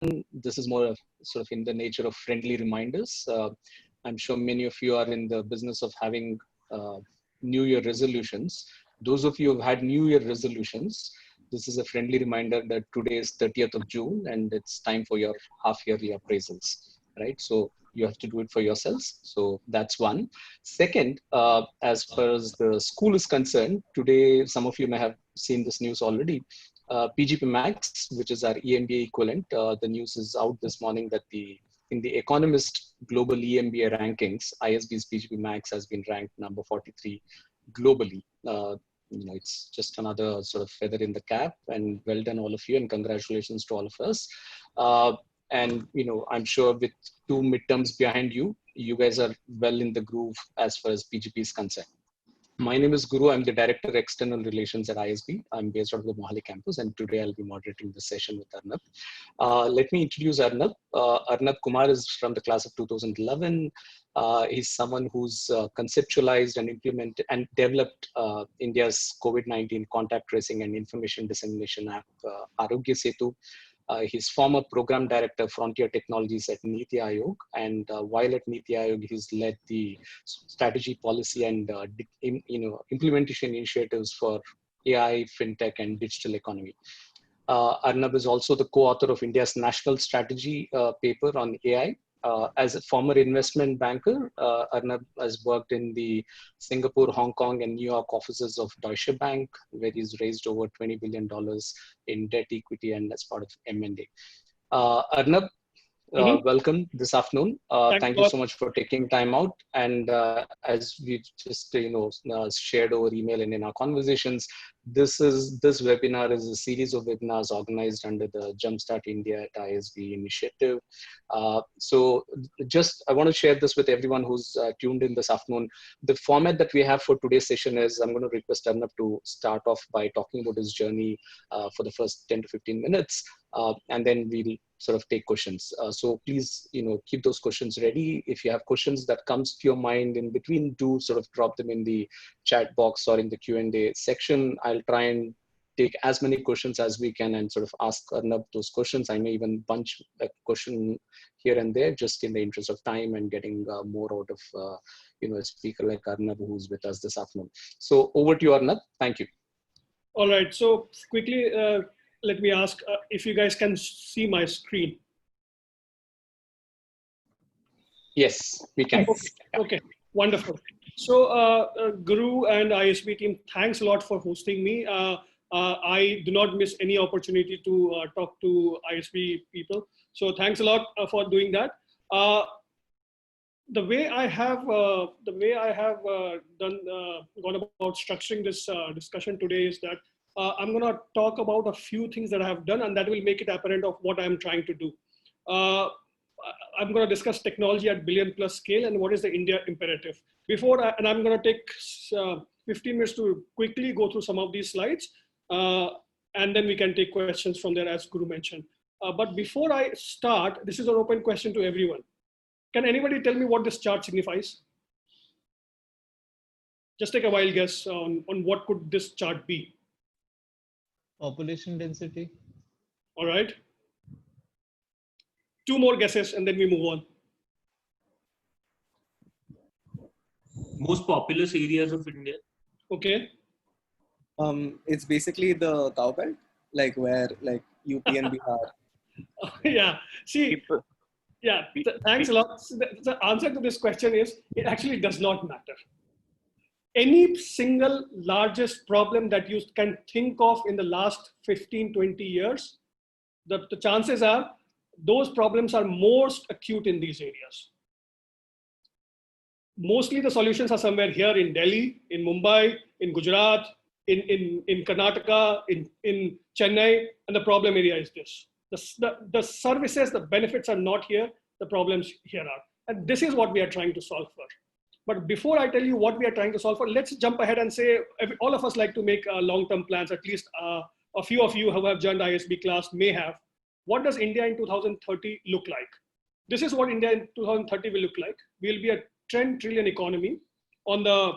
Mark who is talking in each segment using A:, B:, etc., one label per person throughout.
A: This is more of sort of in the nature of friendly reminders. I'm sure many of you are in the business of having New Year resolutions. Those of you who have had New Year resolutions, this is a friendly reminder that today is 30th of June and it's time for your half-yearly appraisals, right? So you have to do it for yourselves. So that's one. Second, as far as the school is concerned, today, some of you may have seen this news already. PGP Max, which is our EMBA equivalent, the news is out this morning that in the Economist Global EMBA rankings, ISB's PGP Max has been ranked number 43 globally. It's just another sort of feather in the cap, and well done all of you, and congratulations to all of us. And I'm sure with 2 midterms behind you, you guys are well in the groove as far as PGP is concerned. My name is Guru. I'm the Director External Relations at ISB. I'm based out of the Mohali campus, and today I'll be moderating the session with Arnab. Let me introduce Arnab. Arnab Kumar is from the class of 2011. He's someone who's conceptualized and implemented and developed India's COVID-19 contact tracing and information dissemination app, Aayog. He's former program director, Frontier Technologies at NITI Aayog, and while at NITI Aayog, he's led the strategy, policy, and implementation initiatives for AI, fintech, and digital economy. Arnab is also the co-author of India's national strategy paper on AI. As a former investment banker, Arnab has worked in the Singapore, Hong Kong, and New York offices of Deutsche Bank, where he's raised over $20 billion in debt equity and as part of M&A. Arnab, welcome this afternoon. Thank you so much for taking time out. And as we've just shared over email and in our conversations, this webinar is a series of webinars organized under the Jumpstart India at ISB initiative. So I want to share this with everyone who's tuned in this afternoon. The format that we have for today's session is I'm going to request Arnab to start off by talking about his journey for the first 10 to 15 minutes, and then we'll sort of take questions. So please, keep those questions ready. If you have questions that comes to your mind in between, do sort of drop them in the chat box or in the Q&A section. I'll try and take as many questions as we can and sort of ask Arnab those questions. I may even bunch a question here and there just in the interest of time and getting more out of, a speaker like Arnab who's with us this afternoon. So over to you, Arnab. Thank you.
B: All right. So quickly, let me ask if you guys can see my screen.
A: Yes, we can.
B: Okay, wonderful. So Guru and ISB team, thanks a lot for hosting me. I do not miss any opportunity to talk to ISB people. So thanks a lot for doing that. The way I have gone about structuring this discussion today is that I'm going to talk about a few things that I have done, and that will make it apparent of what I'm trying to do. I'm going to discuss technology at billion-plus scale and what is the India imperative. And I'm going to take 15 minutes to quickly go through some of these slides, and then we can take questions from there, as Guru mentioned. But before I start, this is an open question to everyone. Can anybody tell me what this chart signifies? Just take a wild guess on what could this chart be.
C: Population density.
B: All right. 2 more guesses and then we move on.
D: Most populous areas of India.
B: Okay.
E: It's basically the cow belt, like where like UP and Bihar.
B: Yeah. See. Yeah. Thanks a lot. The answer to this question is it actually does not matter. Any single largest problem that you can think of in the last 15, 20 years, the chances are those problems are most acute in these areas. Mostly the solutions are somewhere here in Delhi, in Mumbai, in Gujarat, in Karnataka, in Chennai, and the problem area is this. The services, the benefits are not here, the problems here are. And this is what we are trying to solve for. But before I tell you what we are trying to solve for, let's jump ahead and say, all of us like to make long-term plans, at least a few of you who have joined ISB class may have. What does India in 2030 look like? This is what India in 2030 will look like. We'll be a 10 trillion economy on the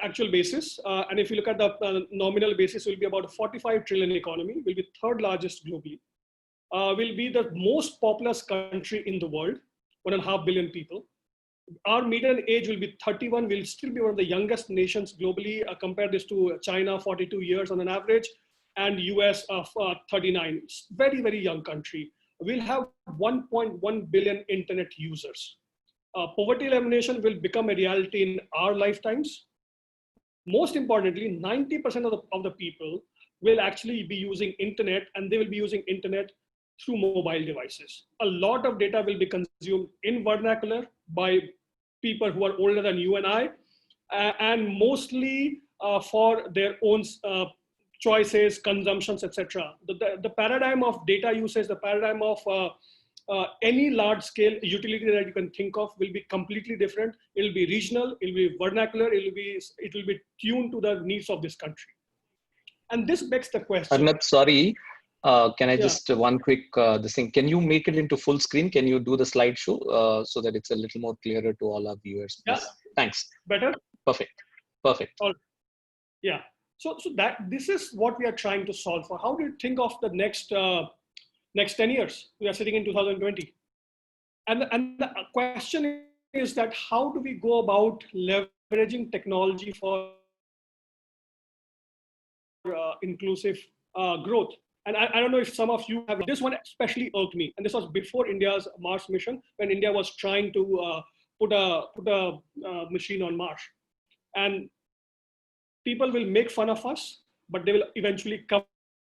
B: actual basis. And if you look at the nominal basis, will be about a 45 trillion economy, will be third largest globally, will be the most populous country in the world, 1.5 billion people. Our median age will be 31, will still be one of the youngest nations globally. Compare this to China, 42 years on an average, and US of 39. It's very, very young country. We'll have 1.1 billion internet users. Poverty elimination will become a reality in our lifetimes. Most importantly, 90% of the people will actually be using internet, and they will be using internet through mobile devices. A lot of data will be consumed in vernacular by people who are older than you and I, and mostly for their own choices, consumptions, etc. The paradigm of data usage, the paradigm of any large scale utility that you can think of will be completely different. It will be regional, it will be vernacular, it will be tuned to the needs of this country. And this begs the question.
A: Arnab, sorry, can I just one quick this thing? Can you make it into full screen? Can you do the slideshow so that it's a little more clearer to all our viewers? Please?
B: Yeah.
A: Thanks.
B: Better.
A: Perfect. Perfect.
B: Yeah. So that this is what we are trying to solve for. How do you think of the next 10 years? We are sitting in 2020, and the question is that how do we go about leveraging technology for inclusive growth? And I don't know if some of you have, this one especially irked me. And this was before India's Mars mission, when India was trying to put a machine on Mars. And people will make fun of us, but they will eventually come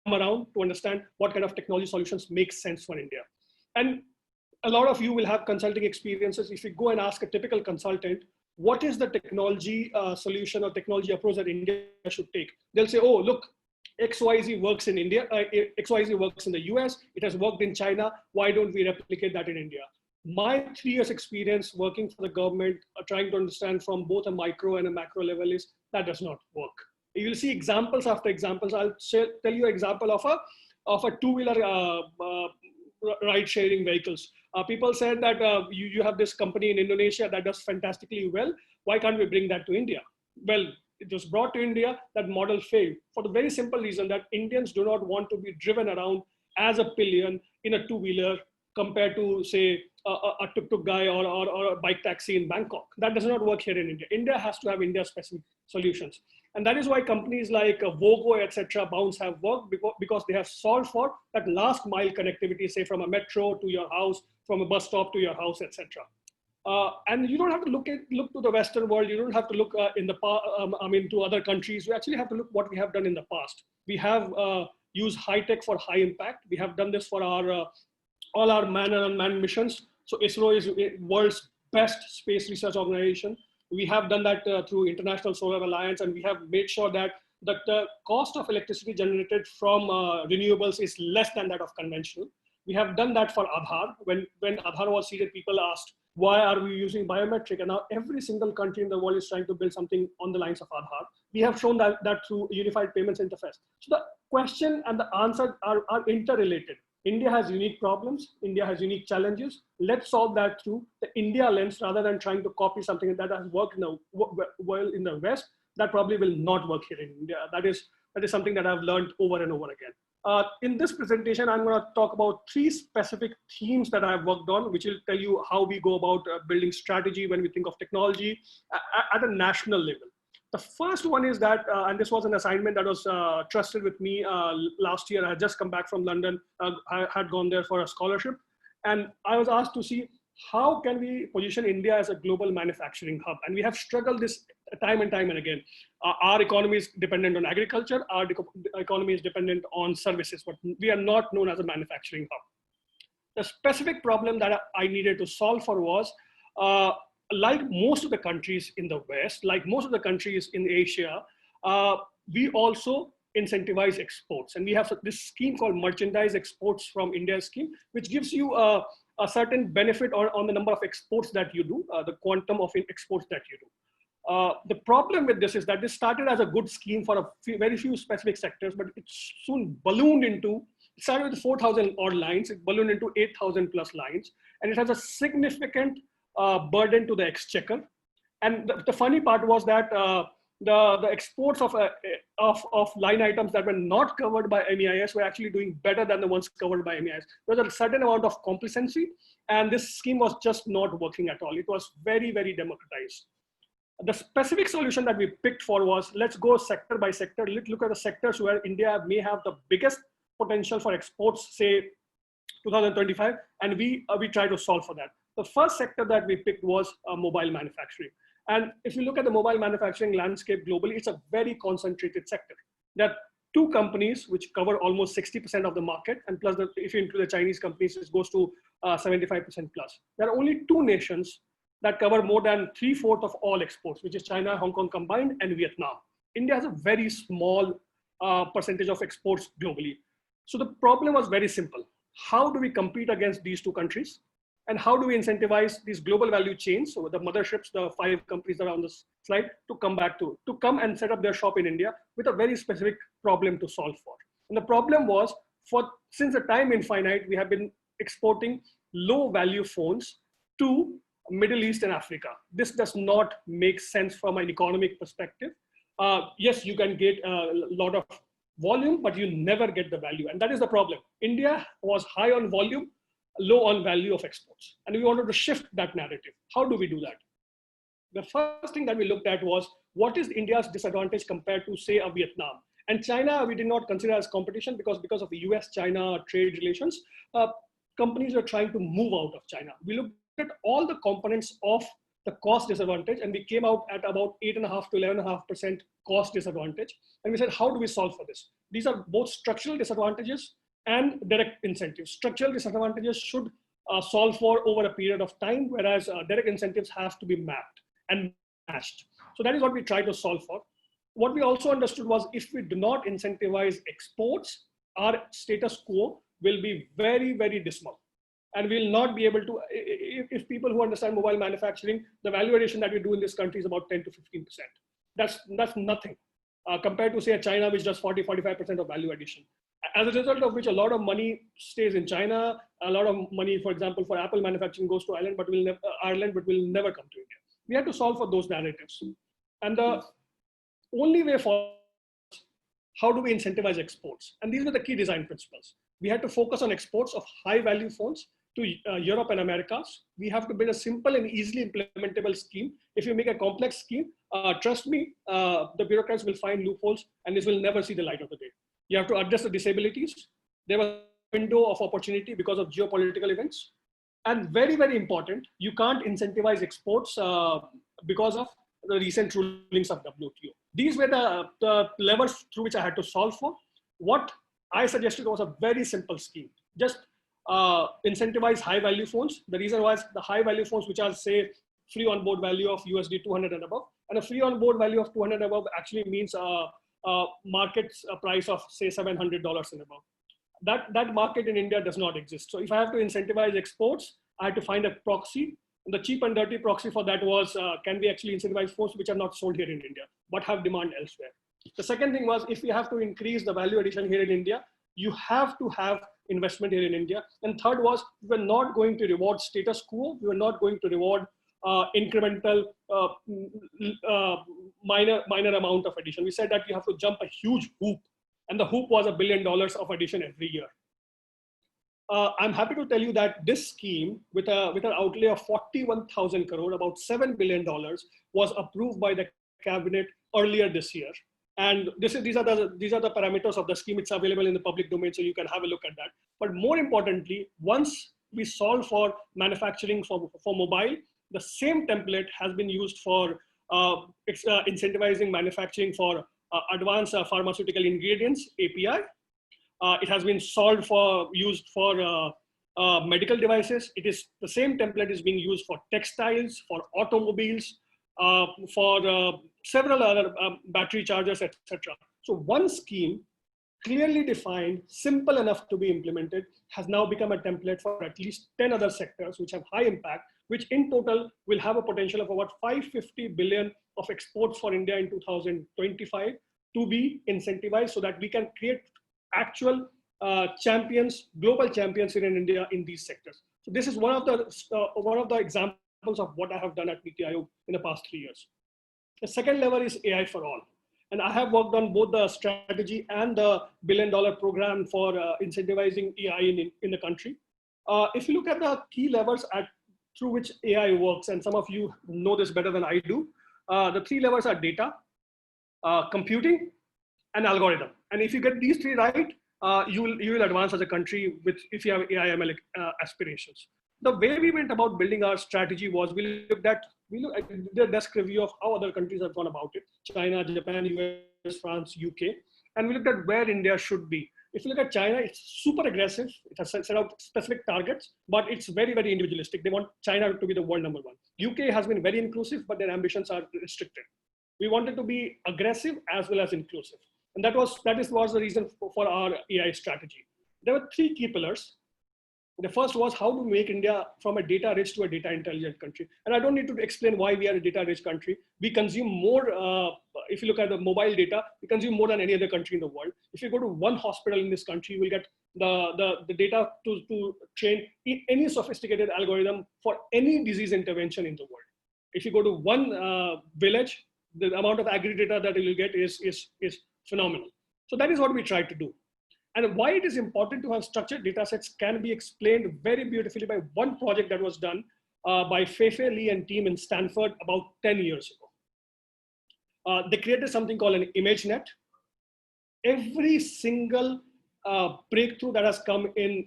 B: around to understand what kind of technology solutions make sense for India. And a lot of you will have consulting experiences. If you go and ask a typical consultant, what is the technology solution or technology approach that India should take? They'll say, oh, look, XYZ works in India, XYZ works in the US, it has worked in China, why don't we replicate that in India? My 3 years experience working for the government, trying to understand from both a micro and a macro level is that does not work. You will see examples after examples. I'll tell you an example of a two-wheeler ride-sharing vehicles. People said that you have this company in Indonesia that does fantastically well. Why can't we bring that to India? Well, it was brought to India, that model failed for the very simple reason that Indians do not want to be driven around as a pillion in a two-wheeler compared to, say, a tuk-tuk guy or a bike taxi in Bangkok. That does not work here in India. India has to have India-specific solutions. And that is why companies like Vogo, etc., Bounce have worked because they have solved for that last mile connectivity, say from a metro to your house, from a bus stop to your house, etc. And you don't have to look to the Western world. You don't have to look to other countries. You actually have to look what we have done in the past. We have used high tech for high impact. We have done this for all our manned and unmanned missions. So ISRO is world's best space research organization. We have done that through International Solar Alliance, and we have made sure that the cost of electricity generated from renewables is less than that of conventional. We have done that for Aadhaar. When Aadhaar was seeded, people asked, why are we using biometric? And now every single country in the world is trying to build something on the lines of Aadhaar. We have shown that through Unified Payments Interface. So the question and the answer are interrelated. India has unique problems. India has unique challenges. Let's solve that through the India lens rather than trying to copy something that has worked well in the West. That probably will not work here in India. That is something that I've learned over and over again. In this presentation, I'm going to talk about 3 specific themes that I've worked on, which will tell you how we go about building strategy when we think of technology at a national level. The first one is that, and this was an assignment that was trusted with me last year. I had just come back from London. I had gone there for a scholarship. And I was asked to see how can we position India as a global manufacturing hub? And we have struggled this time and time and again. Our economy is dependent on agriculture. Our economy is dependent on services, but we are not known as a manufacturing hub. The specific problem that I needed to solve for was, like most of the countries in the West, like most of the countries in Asia, we also incentivize exports. And we have this scheme called merchandise exports from India scheme, which gives you a certain benefit on the number of exports that you do, the quantum of exports that you do. The problem with this is that this started as a good scheme for very few specific sectors, but it soon ballooned into, it started with 4,000 odd lines, it ballooned into 8,000 plus lines, and it has a significant burden to the exchequer. And the funny part was that the exports of line items that were not covered by MEIS were actually doing better than the ones covered by MEIS. There was a certain amount of complacency, and this scheme was just not working at all. It was very, very democratized. The specific solution that we picked for was, let's go sector by sector. Let's look at the sectors where India may have the biggest potential for exports, say 2025, and we try to solve for that. The first sector that we picked was mobile manufacturing. And if you look at the mobile manufacturing landscape globally, it's a very concentrated sector. There are two companies which cover almost 60% of the market, and plus, if you include the Chinese companies, it goes to 75% plus. There are only two nations that cover more than 3/4 of all exports, which is China, Hong Kong combined, and Vietnam. India has a very small percentage of exports globally. So the problem was very simple. How do we compete against these two countries? And how do we incentivize these global value chains, so the motherships, the 5 companies that are on this slide, to come and set up their shop in India with a very specific problem to solve for. And the problem was, since the time infinite, we have been exporting low value phones to Middle East and Africa. This does not make sense from an economic perspective. Yes, you can get a lot of volume, but you never get the value. And that is the problem. India was high on volume, low on value of exports. And we wanted to shift that narrative. How do we do that? The first thing that we looked at was, what is India's disadvantage compared to, say, a Vietnam? And China, we did not consider as competition because of the US-China trade relations. Companies were trying to move out of China. We looked at all the components of the cost disadvantage, and we came out at about 8.5 to 11.5% cost disadvantage. And we said, how do we solve for this? These are both structural disadvantages and direct incentives. Structural disadvantages should solve for over a period of time, whereas direct incentives have to be mapped and matched. So that is what we tried to solve for. What we also understood was, if we do not incentivize exports, our status quo will be very, very dismal. And we'll not be able to, if people who understand mobile manufacturing, the value addition that we do in this country is about 10 to 15%. That's nothing compared to, say, China, which does 40-45% of value addition. As a result of which, a lot of money stays in China. A lot of money, for example, for Apple manufacturing goes to Ireland, but will never come to India. We have to solve for those narratives. And the only way forward, how do we incentivize exports? And these were the key design principles. We had to focus on exports of high value phones to Europe and Americas. We have to build a simple and easily implementable scheme. If you make a complex scheme, trust me, the bureaucrats will find loopholes, and this will never see the light of the day. You have to address the disabilities. There was a window of opportunity because of geopolitical events. And very, very important, you can't incentivize exports because of the recent rulings of WTO. These were the levers through which I had to solve for. What I suggested was a very simple scheme. Just incentivize high value phones. The reason was, the high value phones, which are, say, free on board value of USD 200 and above, and a free on board value of 200 above actually means market price of, say, $700 and above. That market in India does not exist. So if I have to incentivize exports, I had to find a proxy. And the cheap and dirty proxy for that was, can we actually incentivize phones which are not sold here in India, but have demand elsewhere? The second thing was, if we have to increase the value addition here in India, you have to have investment here in India. And third was, we were not going to reward status quo. We were not going to reward incremental minor amount of addition. We said that you have to jump a huge hoop, and the hoop was $1 billion of addition every year. I'm happy to tell you that this scheme, with an outlay of 41,000 crore, about $7 billion, was approved by the cabinet earlier this year. And these are the parameters of the scheme. It's available in the public domain, so you can have a look at that. But more importantly, once we solve for manufacturing for mobile, the same template has been used for incentivizing manufacturing for advanced pharmaceutical ingredients, API. It has been used for medical devices. The same template is being used for textiles, for automobiles, for several other battery chargers, etc. So one scheme, clearly defined, simple enough to be implemented, has now become a template for at least 10 other sectors which have high impact, which in total will have a potential of about 550 billion of exports for India in 2025 to be incentivized, so that we can create actual champions, global champions here in India in these sectors. So this is one of the examples of what I have done at NITI Aayog in the past 3 years. The second lever is AI for all. And I have worked on both the strategy and the $1 billion program for incentivizing AI in the country. If you look at the key levers through which AI works, and some of you know this better than I do, the three levers are data, computing, and algorithm. And if you get these three right, you will advance as a country if you have AI ML aspirations. The way we went about building our strategy was we looked at the desk review of how other countries have gone about it: China, Japan, US, France, UK, and we looked at where India should be. If you look at China, it's super aggressive. It has set out specific targets, but it's very, very individualistic. They want China to be the world number one. UK has been very inclusive, but their ambitions are restricted. We wanted to be aggressive as well as inclusive. And that was the reason for our AI strategy. There were three key pillars. The first was how to make India from a data rich to a data intelligent country. And I don't need to explain why we are a data rich country. We consume more, if you look at the mobile data, we consume more than any other country in the world. If you go to one hospital in this country, you will get the data to train any sophisticated algorithm for any disease intervention in the world. If you go to one village, the amount of agri data that you will get is phenomenal. So that is what we tried to do. And why it is important to have structured data sets can be explained very beautifully by one project that was done by Feifei Li and team in Stanford about 10 years ago. They created something called an ImageNet. Every single breakthrough that has come in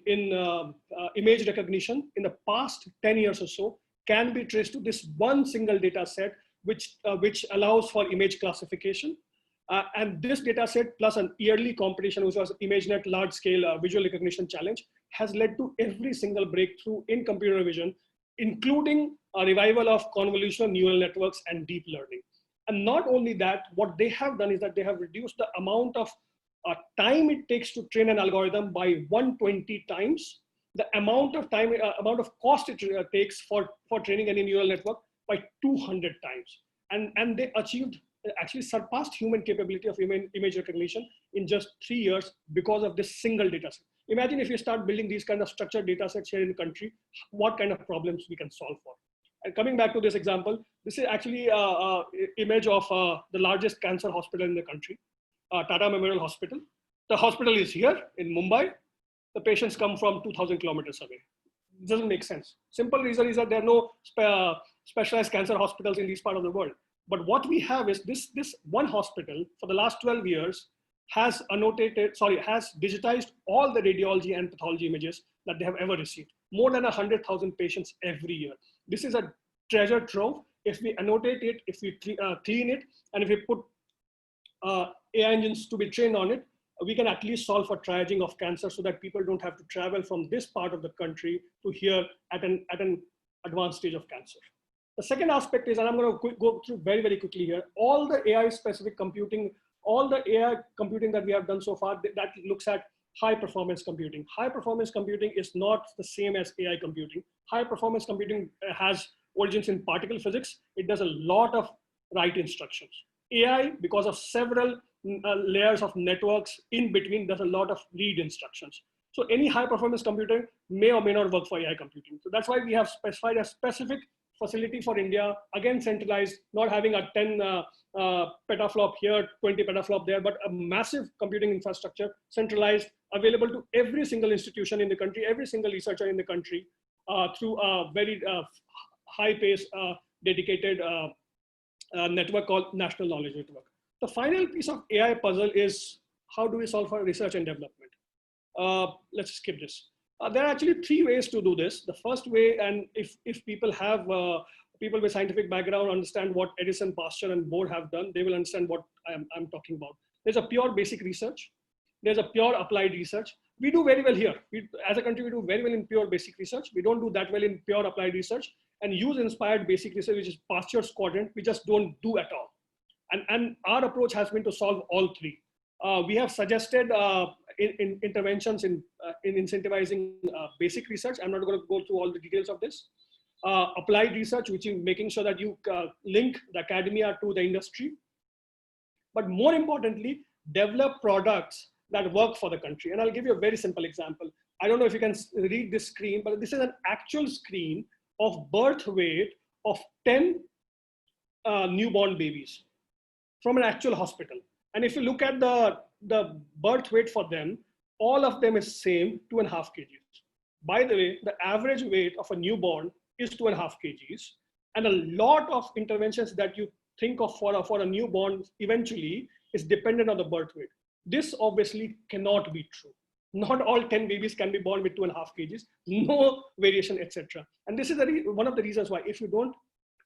B: image recognition in the past 10 years or so can be traced to this one single data set, which allows for image classification. And this data set plus an yearly competition, which was ImageNet large scale visual recognition challenge, has led to every single breakthrough in computer vision, including a revival of convolutional neural networks and deep learning. And not only that, what they have done is that they have reduced the amount of time it takes to train an algorithm by 120 times, the amount of time, amount of cost it takes for training any neural network by 200 times. And they actually surpassed human capability of image recognition in just 3 years because of this single data set. Imagine if you start building these kind of structured data sets here in the country, what kind of problems we can solve for. And coming back to this example, this is actually an image of the largest cancer hospital in the country, Tata Memorial Hospital. The hospital is here in Mumbai. The patients come from 2,000 kilometers away. It doesn't make sense. Simple reason is that there are no specialized cancer hospitals in this part of the world. But what we have is this one hospital for the last 12 years has digitized all the radiology and pathology images that they have ever received. More than 100,000 patients every year. This is a treasure trove. If we annotate it, if we clean it, and if we put AI engines to be trained on it, we can at least solve for triaging of cancer so that people don't have to travel from this part of the country to here at an advanced stage of cancer. The second aspect is, and I'm going to go through very, very quickly here, all the AI-specific computing, all the AI computing that we have done so far, that looks at high-performance computing. High-performance computing is not the same as AI computing. High-performance computing has origins in particle physics. It does a lot of write instructions. AI, because of several layers of networks in between, does a lot of read instructions. So any high-performance computer may or may not work for AI computing. So that's why we have specified a specific facility for India, again centralized, not having a 10 petaflop here, 20 petaflop there, but a massive computing infrastructure, centralized, available to every single institution in the country, every single researcher in the country, through a very high-paced, dedicated network called National Knowledge Network. The final piece of AI puzzle is how do we solve for research and development? Let's skip this. There are actually three ways to do this. The first way, and if people have people with scientific background understand what Edison, Pasteur, and Bohr have done, they will understand what I'm talking about. There's a pure basic research. There's a pure applied research. We do very well here. As a country, we do very well in pure basic research. We don't do that well in pure applied research. And use inspired basic research, which is Pasteur's quadrant, we just don't do at all. And our approach has been to solve all three. We have suggested interventions in incentivizing basic research. I'm not going to go through all the details of this. Applied research, which is making sure that you link the academia to the industry. But more importantly, develop products that work for the country. And I'll give you a very simple example. I don't know if you can read this screen, but this is an actual screen of birth weight of 10 newborn babies from an actual hospital. And if you look at the birth weight for them, all of them is same, 2.5 kgs. By the way, the average weight of a newborn is 2.5 kgs. And a lot of interventions that you think of for a newborn eventually is dependent on the birth weight. This obviously cannot be true. Not all 10 babies can be born with 2.5 kgs, no variation, etc. And this is one of the reasons why if you don't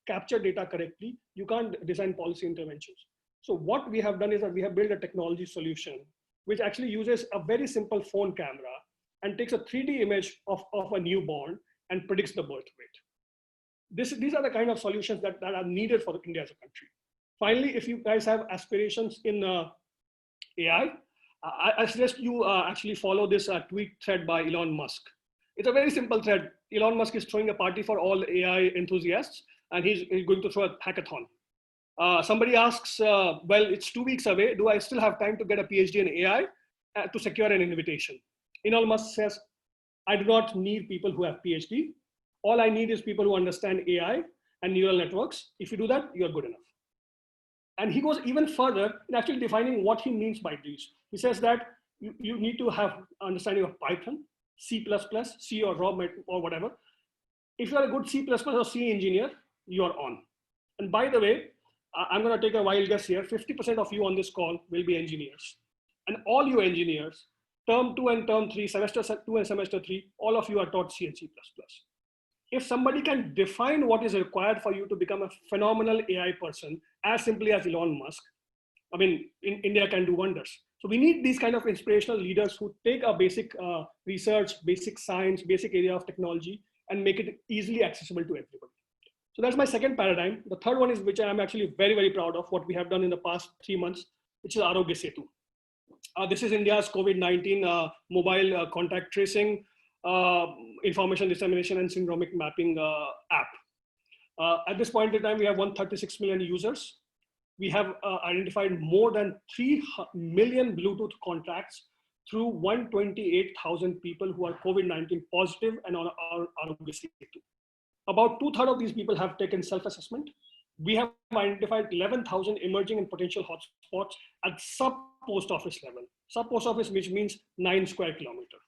B: capture data correctly, you can't design policy interventions. So what we have done is that we have built a technology solution which actually uses a very simple phone camera and takes a 3D image of a newborn and predicts the birth weight. These are the kind of solutions that are needed for India as a country. Finally, if you guys have aspirations in AI, I suggest you actually follow this tweet thread by Elon Musk. It's a very simple thread. Elon Musk is throwing a party for all AI enthusiasts, and he's going to throw a hackathon. Somebody asks, well, it's 2 weeks away. Do I still have time to get a PhD in AI to secure an invitation? Elon Musk says, I do not need people who have PhD. All I need is people who understand AI and neural networks. If you do that, you're good enough. And he goes even further in actually defining what he means by these. He says that you need to have understanding of Python, C++, C or raw or whatever. If you're a good C++ or C engineer, you're on. And by the way, I'm going to take a wild guess here. 50% of you on this call will be engineers. And all you engineers, term 2 and term 3, semester 2 and semester 3, all of you are taught C and C++. If somebody can define what is required for you to become a phenomenal AI person, as simply as Elon Musk, I mean, India can do wonders. So we need these kind of inspirational leaders who take a basic research, basic science, basic area of technology, and make it easily accessible to everybody. So that's my second paradigm. The third one is, which I'm actually very, very proud of, what we have done in the past 3 months, which is Aayog Setu. This is India's COVID-19 mobile contact tracing, information dissemination and syndromic mapping app. At this point in time, we have 136 million users. We have identified more than 3 million Bluetooth contacts through 128,000 people who are COVID-19 positive and on our Aayog Setu. About 2/3 of these people have taken self-assessment. We have identified 11,000 emerging and potential hotspots at sub-post office level. Sub-post office, which means 9 square kilometers.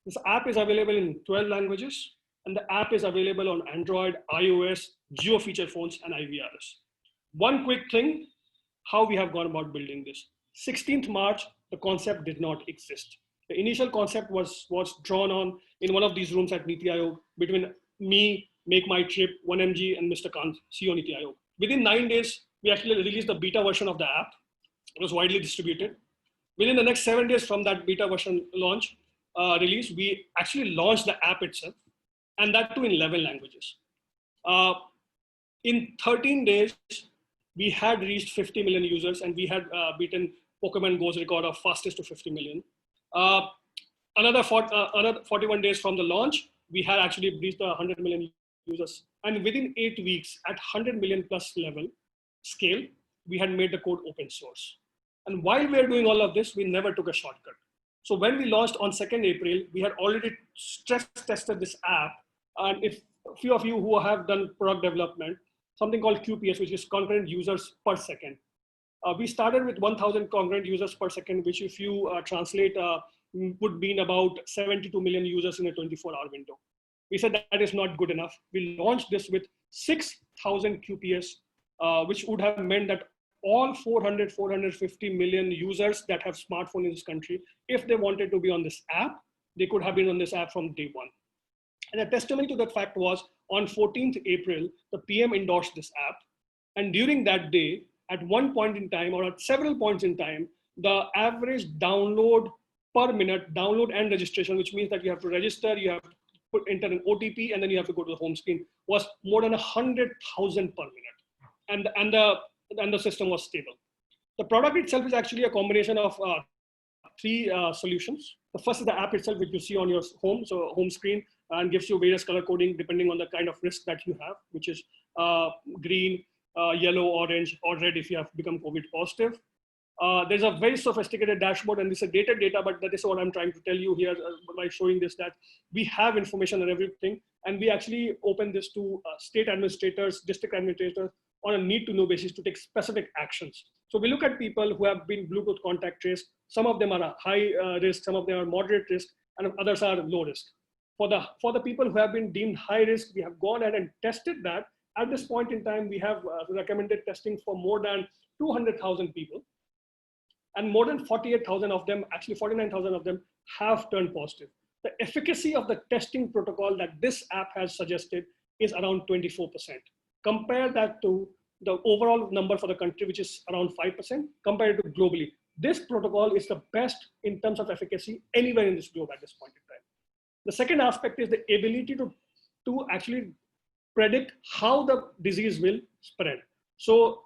B: This app is available in 12 languages, and the app is available on Android, iOS, geo-feature phones, and IVRs. One quick thing, how we have gone about building this. 16th March, the concept did not exist. The initial concept was drawn on in one of these rooms at NITI Aayog between me, Make My Trip, 1MG, and Mr. Kant, CEO NITI Aayog. Within 9 days, we actually released the beta version of the app. It was widely distributed. Within the next 7 days from that beta version launch, release, we actually launched the app itself, and that too in 11 languages. In 13 days, we had reached 50 million users, and we had beaten Pokemon Go's record of fastest to 50 million. Another 41 days from the launch, we had actually reached 100 million users. And within 8 weeks, at 100 million plus level scale, we had made the code open source. And while we were doing all of this, we never took a shortcut. So when we launched on 2nd April, we had already stress tested this app. And if a few of you who have done product development, something called QPS, which is concurrent users per second. We started with 1,000 concurrent users per second, which if you translate would mean about 72 million users in a 24-hour window. We said that is not good enough. We launched this with 6,000 QPS, which would have meant that all 450 million users that have smartphones in this country, if they wanted to be on this app, they could have been on this app from day one. And a testimony to that fact was on 14th April, the PM endorsed this app. And during that day, at one point in time, or at several points in time, the average download per minute, download and registration, which means that you have to register, you have to enter an OTP, and then you have to go to the home screen, was more than 100,000 per minute. And the system was stable. The product itself is actually a combination of 3 solutions. The first is the app itself, which you see on your home screen, and gives you various color coding depending on the kind of risk that you have, which is green, yellow, orange, or red if you have become COVID positive. There's a very sophisticated dashboard, and this is data, but that is what I'm trying to tell you here by showing this, that we have information on everything. And we actually open this to state administrators, district administrators on a need to know basis to take specific actions. So we look at people who have been Bluetooth contact traced. Some of them are a high risk, some of them are moderate risk, and others are low risk. For the people who have been deemed high risk, we have gone ahead and tested that. At this point in time, we have recommended testing for more than 200,000 people. And more than 48,000 of them, actually 49,000 of them, have turned positive. The efficacy of the testing protocol that this app has suggested is around 24%. Compare that to the overall number for the country, which is around 5%, compared to globally. This protocol is the best in terms of efficacy anywhere in this globe at this point in time. The second aspect is the ability to actually predict how the disease will spread. So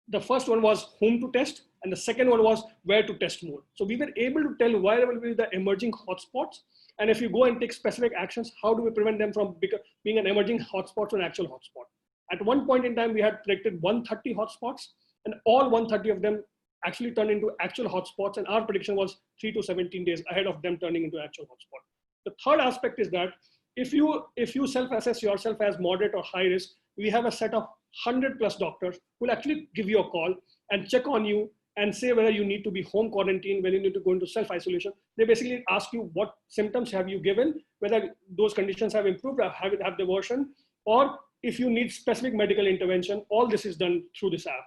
B: the first one was whom to test, and the second one was where to test more. So we were able to tell where will be the emerging hotspots, and if you go and take specific actions, how do we prevent them from being an emerging hotspot to an actual hotspot? At one point in time, we had predicted 130 hotspots, and all 130 of them actually turned into actual hotspots, and our prediction was 3 to 17 days ahead of them turning into actual hotspot. The third aspect is that if you self-assess yourself as moderate or high risk, we have a set of 100+ doctors who will actually give you a call and check on you and say whether you need to be home quarantine, whether you need to go into self-isolation. They basically ask you what symptoms have you given, whether those conditions have improved or have they worsened, or if you need specific medical intervention. All this is done through this app.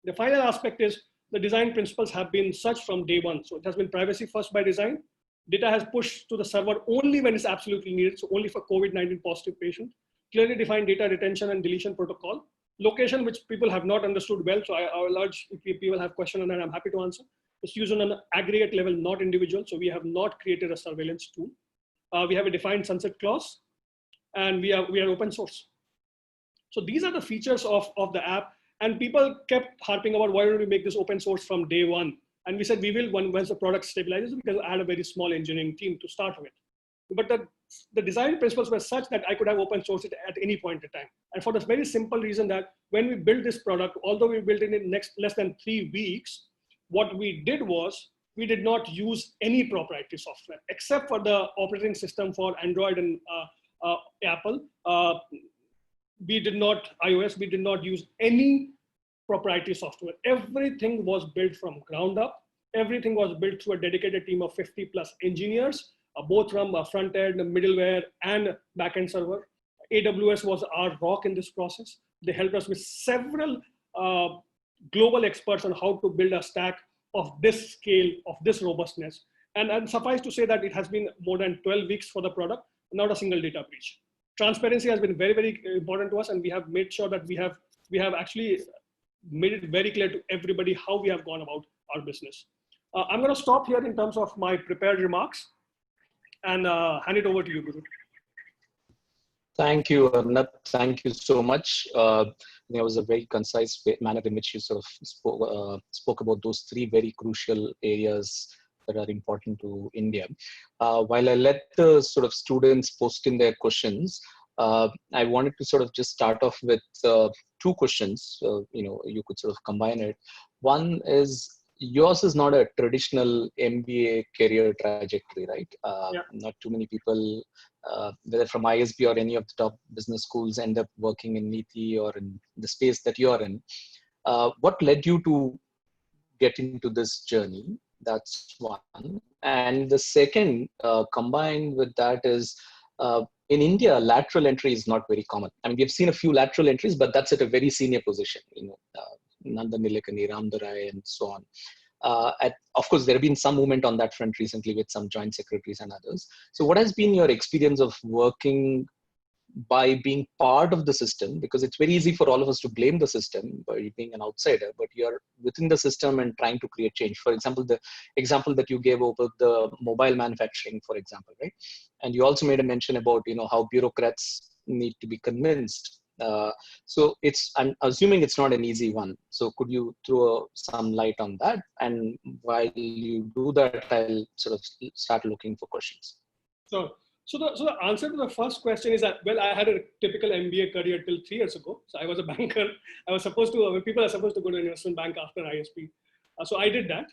B: The final aspect is the design principles have been such from day one. So it has been privacy first by design. Data has pushed to the server only when it's absolutely needed, so only for COVID-19 positive patients. Clearly defined data retention and deletion protocol. Location, which people have not understood well, so I will urge if people have questions on that, I'm happy to answer. It's used on an aggregate level, not individual, so we have not created a surveillance tool. We have a defined sunset clause, and we are open source. So these are the features of the app, and people kept harping about why don't we make this open source from day one. And we said we will once the product stabilizes, because I had a very small engineering team to start with. But the design principles were such that I could have open sourced it at any point in time. And for the very simple reason that when we built this product, although we built it in less than 3 weeks, what we did was we did not use any proprietary software except for the operating system for Android and Apple. We did not, iOS, we did not use any proprietary software. Everything was built from ground up. Everything was built through a dedicated team of 50+ engineers, both from front end, middleware, and backend server. AWS was our rock in this process. They helped us with several global experts on how to build a stack of this scale, of this robustness. And suffice to say that it has been more than 12 weeks for the product, not a single data breach. Transparency has been very, very important to us, and we have made sure that we have actually made it very clear to everybody how we have gone about our business. I'm going to stop here in terms of my prepared remarks and hand it over to you, Guru.
A: Thank you, Arnab. Thank you so much. I think it was a very concise manner in which you sort of spoke about those 3 very crucial areas that are important to India. While I let the sort of students post in their questions, I wanted to sort of just start off with 2 questions. You could sort of combine it. One is, yours is not a traditional MBA career trajectory, right? Not too many people, whether from ISB or any of the top business schools, end up working in NITI or in the space that you're in. What led you to get into this journey? That's one. And the second, combined with that, is in India, lateral entry is not very common. I mean, we've seen a few lateral entries, but that's at a very senior position, Nanda Nilekani, Ramdarai, and so on. Of course, there have been some movement on that front recently with some joint secretaries and others. So what has been your experience of working by being part of the system? Because it's very easy for all of us to blame the system by being an outsider, but you're within the system and trying to create change. For example, the example that you gave over the mobile manufacturing, for example, right? And you also made a mention about, how bureaucrats need to be convinced. So I'm assuming it's not an easy one. So could you throw some light on that? And while you do that, I'll sort of start looking for questions.
B: So the answer to the first question is that, well, I had a typical MBA career till 3 years ago. So I was a banker. I was supposed to, people are supposed to go to an investment bank after ISP. So I did that.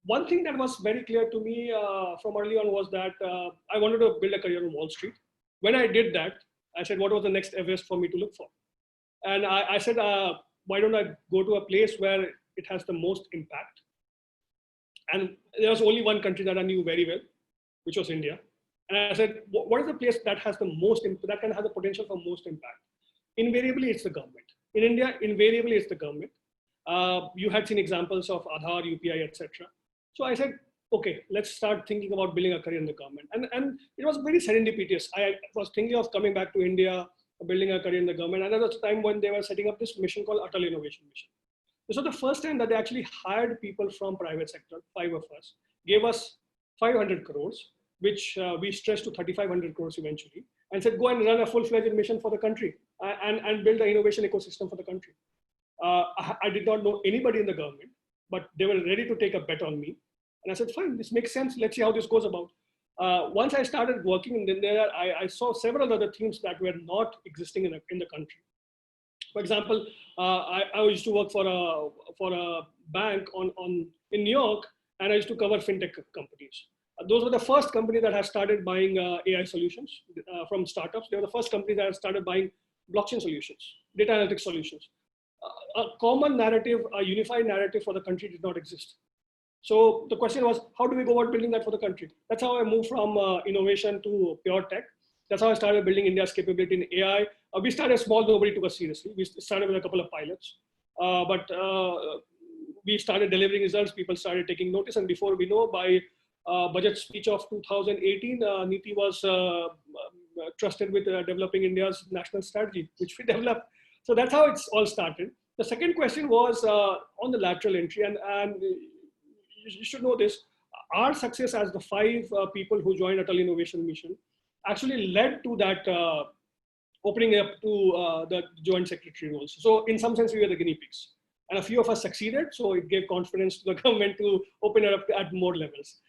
B: One thing that was very clear to me from early on was that I wanted to build a career on Wall Street, when I did that, I said, what was the next Everest for me to look for? And I said, why don't I go to a place where it has the most impact? And there was only one country that I knew very well, which was India. And I said, what is the place that has the most, that can have the potential for most impact? Invariably, it's the government. In India, invariably, it's the government. You had seen examples of Aadhaar, UPI, etc. So I said, okay, let's start thinking about building a career in the government. And it was very serendipitous. I was thinking of coming back to India, building a career in the government. And there was a time when they were setting up this mission called Atal Innovation Mission. This was the first time that they actually hired people from private sector, 5 of us, gave us 500 crores, which we stretched to 3,500 crores eventually, and said, go and run a full-fledged mission for the country and build an innovation ecosystem for the country. I did not know anybody in the government, but they were ready to take a bet on me. And I said, fine, this makes sense. Let's see how this goes about. Once I started working in there, I saw several other things that were not existing in the country. For example, I used to work for a bank in New York, and I used to cover fintech companies. Those were the first companies that have started buying AI solutions from startups. They were the first companies that have started buying blockchain solutions, data analytics solutions. A common narrative, a unified narrative for the country did not exist. So the question was, how do we go about building that for the country? That's how I moved from innovation to pure tech. That's how I started building India's capability in AI. We started small, nobody took us seriously. We started with a couple of pilots, but we started delivering results. People started taking notice, and before we know, by budget speech of 2018, NITI was trusted with developing India's national strategy, which we developed. So that's how it's all started. The second question was on the lateral entry, and you should know this. Our success as the 5 people who joined Atal Innovation Mission actually led to that opening up to the joint secretary roles. So in some sense, we were the guinea pigs. And a few of us succeeded, so it gave confidence to the government to open it up at more levels.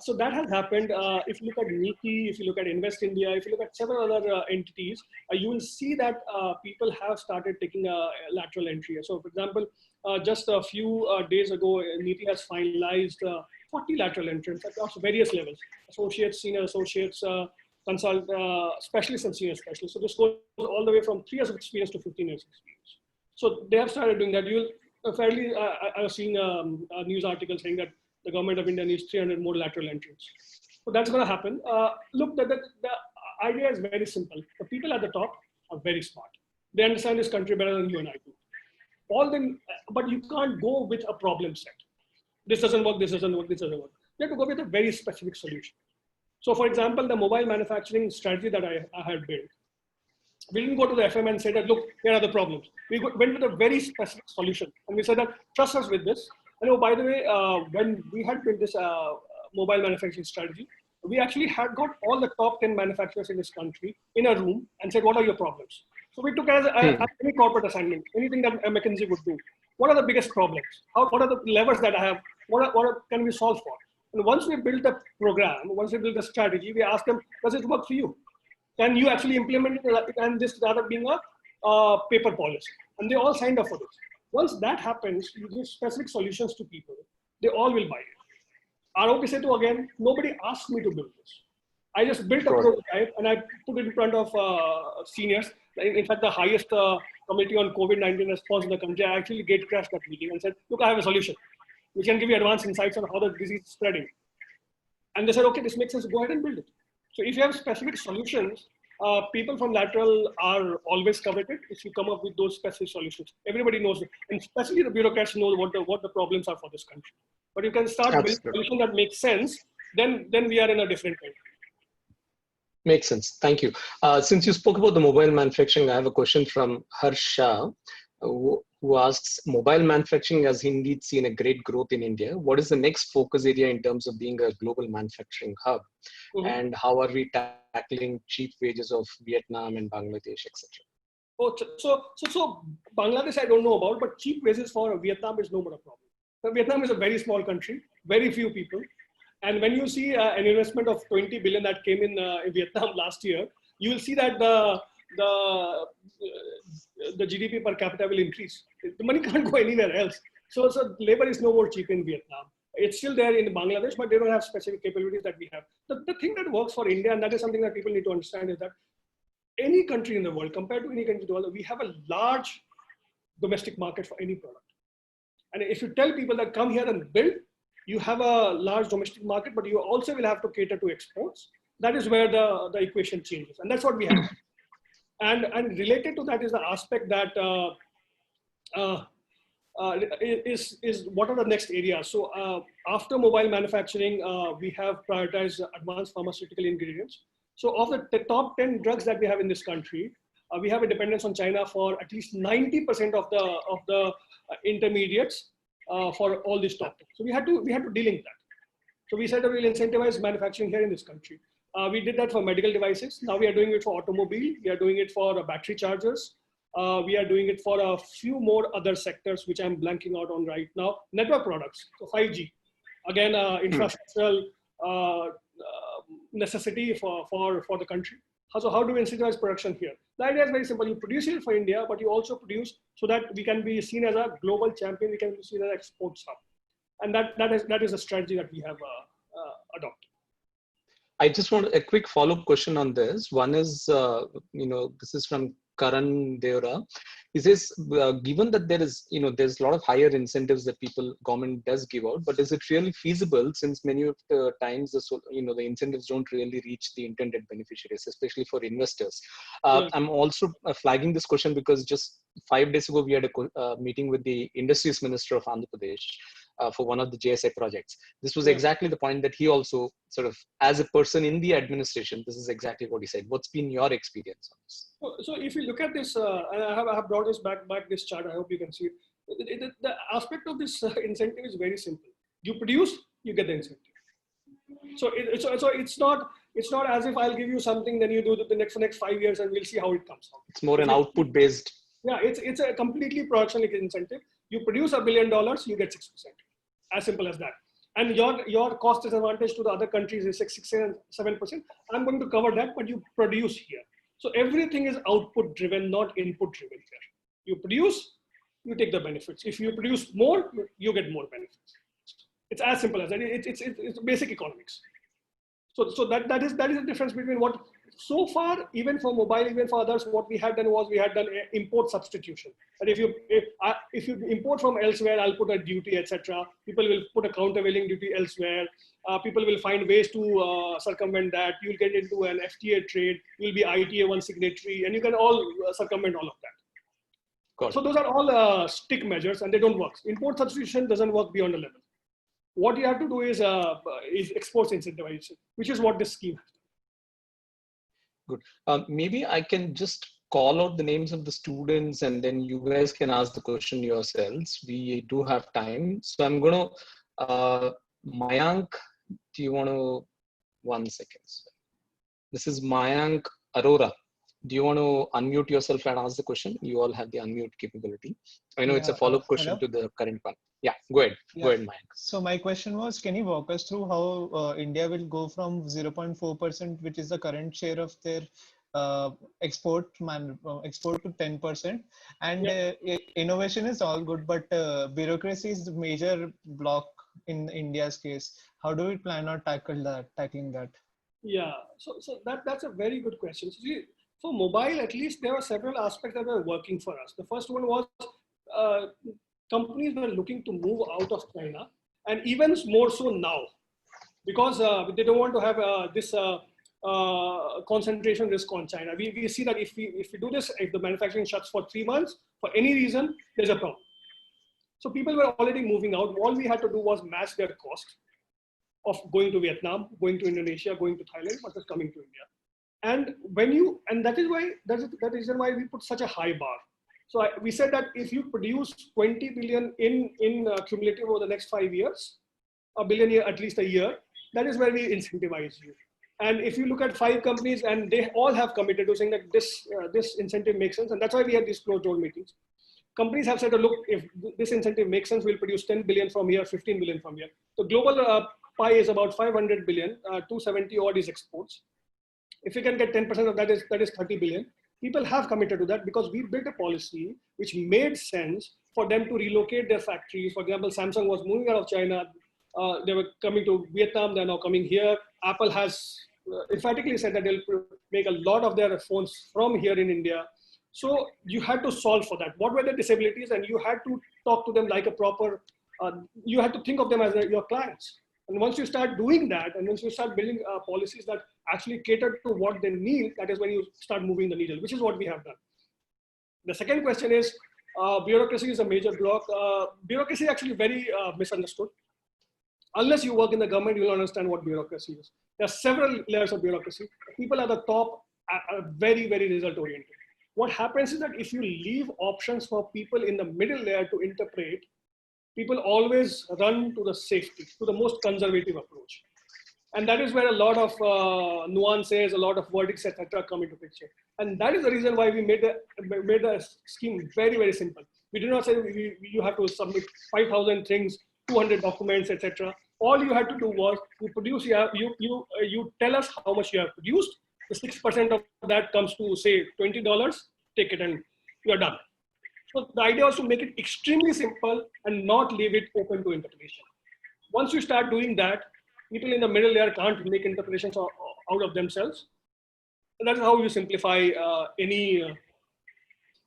B: So that has happened. If you look at NITI, if you look at Invest India, if you look at several other entities, you will see that people have started taking a lateral entry. So for example, just a few days ago, NITI has finalized 40 lateral entrants across various levels: associates, senior associates, specialists, and senior specialists. So this goes all the way from 3 years of experience to 15 years of experience. So they have started doing that. You'll fairly, I was seeing a news article saying that the government of India needs 300 more lateral entrants. So that's going to happen. Look, the idea is very simple. The people at the top are very smart. They understand this country better than you and I do. All them, but you can't go with a problem set. This doesn't work, this doesn't work, this doesn't work. You have to go with a very specific solution. So for example, the mobile manufacturing strategy that I had built, we didn't go to the FM and say that, look, here are the problems. We went with a very specific solution. And we said that, trust us with this. And oh, by the way, when we had built this mobile manufacturing strategy, we actually had got all the top 10 manufacturers in this country in a room and said, what are your problems? So we took it as any corporate assignment, anything that a McKinsey would do. What are the biggest problems? What are the levers that I have? What can we solve for? And once we built a program, once we built a strategy, we asked them, does it work for you? Can you actually implement it and this rather being a paper policy? And they all signed up for this. Once that happens, you give specific solutions to people, they all will buy it. ROP Setu, again, nobody asked me to build this. I just built a prototype and I put it in front of seniors. In fact, the highest committee on COVID-19 response in the country, I actually gate crashed that meeting and said, look, I have a solution. We can give you advanced insights on how the disease is spreading. And they said, okay, this makes sense, go ahead and build it. So if you have specific solutions, people from lateral are always coveted if you come up with those specific solutions. Everybody knows it. And especially the bureaucrats know what the problems are for this country. But you can start building a solution that makes sense, then we are in a different country.
A: Makes sense. Thank you. Since you spoke about the mobile manufacturing, I have a question from Harsha, who asks, mobile manufacturing has indeed seen a great growth in India. What is the next focus area in terms of being a global manufacturing hub? And how are we tackling cheap wages of Vietnam and Bangladesh, etc.?
B: Oh, so Bangladesh, I don't know about, but cheap wages for Vietnam is no more a problem. So Vietnam is a very small country, very few people. And when you see an investment of 20 billion that came in Vietnam last year, you will see that the GDP per capita will increase. The money can't go anywhere else. So labor is no more cheap in Vietnam. It's still there in Bangladesh, but they don't have specific capabilities that we have. The thing that works for India, and that is something that people need to understand, is that any country in the world, compared to any country in the world, we have a large domestic market for any product. And if you tell people that come here and build, you have a large domestic market, but you also will have to cater to exports. That is where the equation changes. And that's what we have. And related to that is the aspect that is what are the next areas. So after mobile manufacturing, we have prioritized advanced pharmaceutical ingredients. So of the top 10 drugs that we have in this country, we have a dependence on China for at least 90% of the intermediates for all these top 10. So we had to delink that. So we said that we'll incentivize manufacturing here in this country. We did that for medical devices. Now we are doing it for automobile. We are doing it for battery chargers. We are doing it for a few more other sectors, which I'm blanking out on right now. Network products, so 5G. Again, infrastructural necessity for the country. So how do we incentivize production here? The idea is very simple. You produce it for India, but you also produce so that we can be seen as a global champion. We can be seen as an exports hub. And that is a strategy that we have adopted.
A: I just want a quick follow-up question on this. One is, this is from Karan Deora. He says, given that there is, there's a lot of higher incentives that government does give out, but is it really feasible, since many of the times, the incentives don't really reach the intended beneficiaries, especially for investors? I'm also flagging this question because just 5 days ago, we had a meeting with the Industries Minister of Andhra Pradesh for one of the JSI projects. This was exactly the point that he also sort of, as a person in the administration, this is exactly what he said. What's been your experience on this?
B: So if you look at this, and I have brought this back this chart, I hope you can see it. The aspect of this incentive is very simple. You produce, you get the incentive. So it's not as if I'll give you something, then you do the next 5 years and we'll see how it comes out.
A: It's more an output based.
B: Yeah, it's a completely production incentive. You produce $1 billion, you get 6%. As simple as that. And your cost disadvantage to the other countries is 6 and 7%. I'm going to cover that, but you produce here. So everything is output driven, not input driven here. You produce, you take the benefits. If you produce more, you get more benefits. It's as simple as that. It's basic economics. So that is the difference between what so far, even for mobile, even for others, what we had done was we had done import substitution. And if you import from elsewhere, I'll put a duty, etc. People will put a countervailing duty elsewhere. People will find ways to circumvent that. You'll get into an FTA trade. You'll be ITA 1 signatory, and you can all circumvent all of that. So those are all stick measures, and they don't work. Import substitution doesn't work beyond a level. What you have to do is exports incentivization, which is what this scheme has.
A: Good. Maybe I can just call out the names of the students and then you guys can ask the question yourselves. We do have time. So I'm going to, Mayank, do you want to, 1 second. This is Mayank Arora. Do you want to unmute yourself and ask the question? You all have the unmute capability. I know it's a follow-up question to the current one. Yeah, go ahead. Go ahead, Mayank.
C: So my question was, can you walk us through how India will go from 0.4%, which is the current share of their export to 10%? And innovation is all good, but bureaucracy is the major block in India's case. How do we plan on tackling that?
B: Yeah, so that's a very good question. So see, for mobile, at least there are several aspects that were working for us. The first one was companies were looking to move out of China, and even more so now, because they don't want to have this concentration risk on China. We see that if we do this, if the manufacturing shuts for 3 months, for any reason, there's a problem. So people were already moving out. All we had to do was match their cost of going to Vietnam, going to Indonesia, going to Thailand, versus coming to India. And that is the reason why we put such a high bar. So we said that if you produce 20 billion in cumulative over the next 5 years, a billion at least a year, that is where we incentivize you. And if you look at 5 companies, and they all have committed to saying that this incentive makes sense, and that's why we had these closed door meetings. Companies have said, look, if this incentive makes sense, we'll produce 10 billion from here, 15 billion from here. The global pie is about 500 billion, 270 odd is exports. If we can get 10% of that is 30 billion. People have committed to that because we built a policy which made sense for them to relocate their factories. For example, Samsung was moving out of China. They were coming to Vietnam. They're now coming here. Apple has emphatically said that they'll make a lot of their phones from here in India. So you had to solve for that. What were the disabilities? And you had to talk to them like a proper, you had to think of them as your clients. And once you start doing that, and once you start building policies that actually cater to what they need, that is when you start moving the needle, which is what we have done. The second question is, bureaucracy is a major block. Bureaucracy is actually very misunderstood. Unless you work in the government, you will understand what bureaucracy is. There are several layers of bureaucracy. People at the top are very, very result oriented. What happens is that if you leave options for people in the middle layer to interpret, people always run to the safety, to the most conservative approach. And that is where a lot of nuances, a lot of verdicts, etc., come into picture. And that is the reason why we made the scheme very, very simple. We did not say you have to submit 5,000 things, 200 documents, etc. All you had to do was you produce, you tell us how much you have produced. The 6% of that comes to say $20, take it and you're done. So the idea was to make it extremely simple and not leave it open to interpretation. Once you start doing that, people in the middle layer can't make interpretations out of themselves. And that's how you simplify any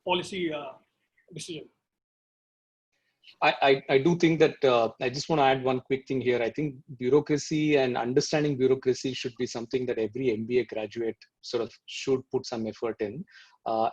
B: policy decision.
A: I do think that I just want to add one quick thing here. I think bureaucracy and understanding bureaucracy should be something that every MBA graduate sort of should put some effort in.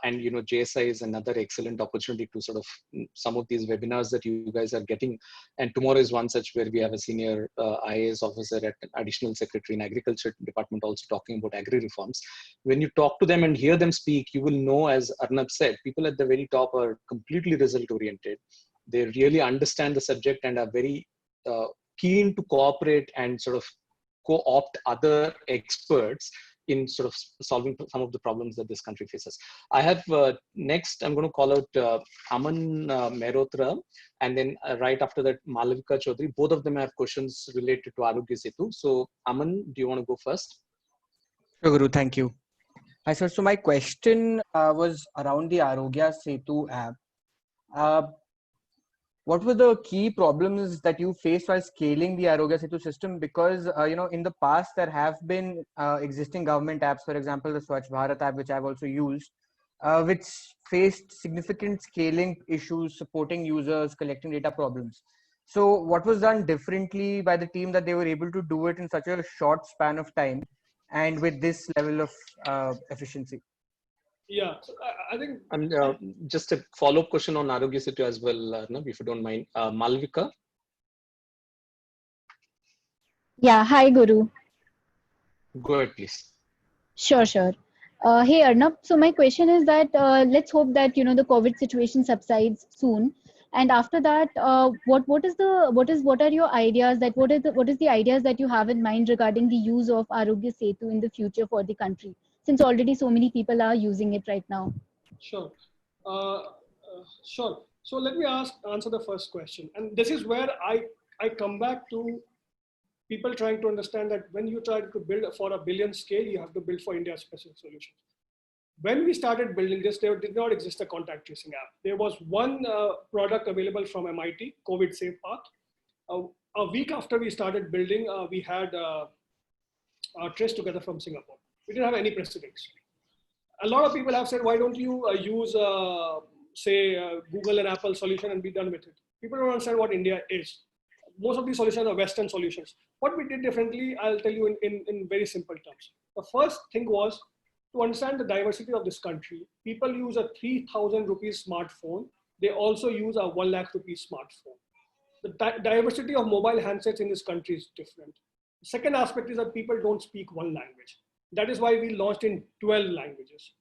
A: And you know, JSI is another excellent opportunity to sort of some of these webinars that you guys are getting. And tomorrow is one such where we have a senior IAS officer at an additional secretary in agriculture department also talking about agri reforms. When you talk to them and hear them speak, you will know, as Arnab said, people at the very top are completely result oriented. They really understand the subject and are very keen to cooperate and sort of co-opt other experts in sort of solving some of the problems that this country faces. I have next, I'm going to call out Aman Mehrotra, and then right after that, Malavika Chaudhary. Both of them have questions related to Aayog Setu. So Aman, do you want to go first?
F: Sure, Guru, thank you. Hi, sir. So my question was around the Aayog Setu app. What were the key problems that you faced while scaling the Aayog Setu system? Because, you know, in the past, there have been existing government apps, for example, the Swachh Bharat app, which I've also used, which faced significant scaling issues, supporting users, collecting data problems. So what was done differently by the team that they were able to do it in such a short span of time and with this level of efficiency?
B: Yeah, so I think.
A: And just a follow-up question on Aayog Setu as well, Arnab, if you don't mind. Malavika?
G: Yeah, hi Guru.
A: Go ahead, please.
G: Sure. Hey Arnab, so my question is that let's hope that the COVID situation subsides soon, and after that, what are your ideas that what is the ideas that you have in mind regarding the use of Aayog Setu in the future for the country, since already so many people are using it right now?
B: Sure. Sure. So let me answer the first question. And this is where I come back to people trying to understand that when you try to build for a billion scale, you have to build for India specific solutions. When we started building this, there did not exist a contact tracing app. There was one product available from MIT, COVID Safe Path. A week after we started building, we had Trace Together from Singapore. We didn't have any precedents. A lot of people have said, why don't you use, Google and Apple solution and be done with it? People don't understand what India is. Most of these solutions are Western solutions. What we did differently, I'll tell you in very simple terms. The first thing was to understand the diversity of this country. People use a 3,000 rupees smartphone. They also use a 1 lakh rupees smartphone. The diversity of mobile handsets in this country is different. The second aspect is that people don't speak one language. That is why we launched in 12 languages.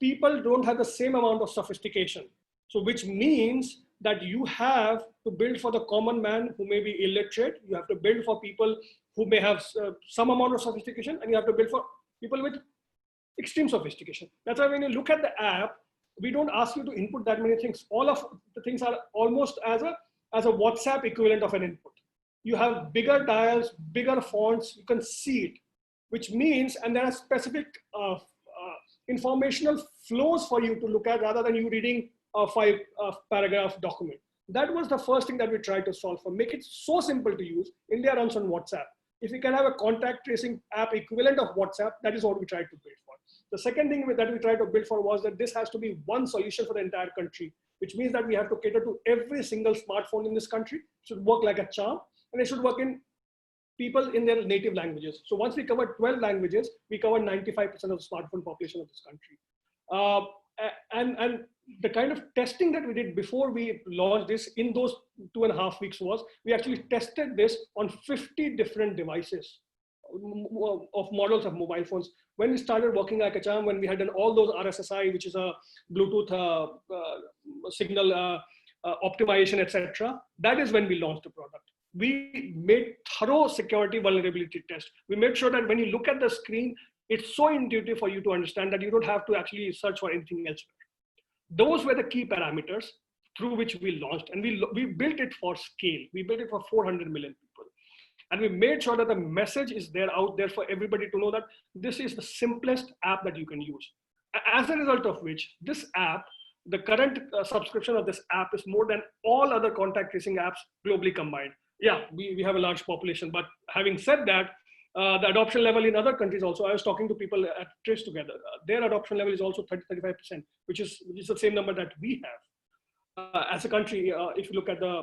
B: People don't have the same amount of sophistication. So which means that you have to build for the common man who may be illiterate. You have to build for people who may have some amount of sophistication, and you have to build for people with extreme sophistication. That's why when you look at the app, we don't ask you to input that many things. All of the things are almost as a WhatsApp equivalent of an input. You have bigger dials, bigger fonts, you can see it, which means, and there are specific informational flows for you to look at rather than you reading a 5 paragraph document. That was the first thing that we tried to solve for. Make it so simple to use. India runs on WhatsApp. If we can have a contact tracing app equivalent of WhatsApp, that is what we tried to build for. The second thing that we tried to build for was that this has to be one solution for the entire country, which means that we have to cater to every single smartphone in this country. It should work like a charm, and it should work in people in their native languages. So once we cover 12 languages, we cover 95% of the smartphone population of this country. And the kind of testing that we did before we launched this in those 2.5 weeks was, we actually tested this on 50 different devices of models of mobile phones. When we started working like a charm, when we had done all those RSSI, which is a Bluetooth signal optimization, etc., that is when we launched the product. We made thorough security vulnerability test. We made sure that when you look at the screen, it's so intuitive for you to understand that you don't have to actually search for anything else. Those were the key parameters through which we launched, and we built it for scale. We built it for 400 million people. And we made sure that the message is there out there for everybody to know that this is the simplest app that you can use. As a result of which, this app, the current subscription of this app is more than all other contact tracing apps globally combined. Yeah, we have a large population, but having said that, the adoption level in other countries also, I was talking to people at Trace Together, their adoption level is also 30-35%, which is the same number that we have as a country, if you look at the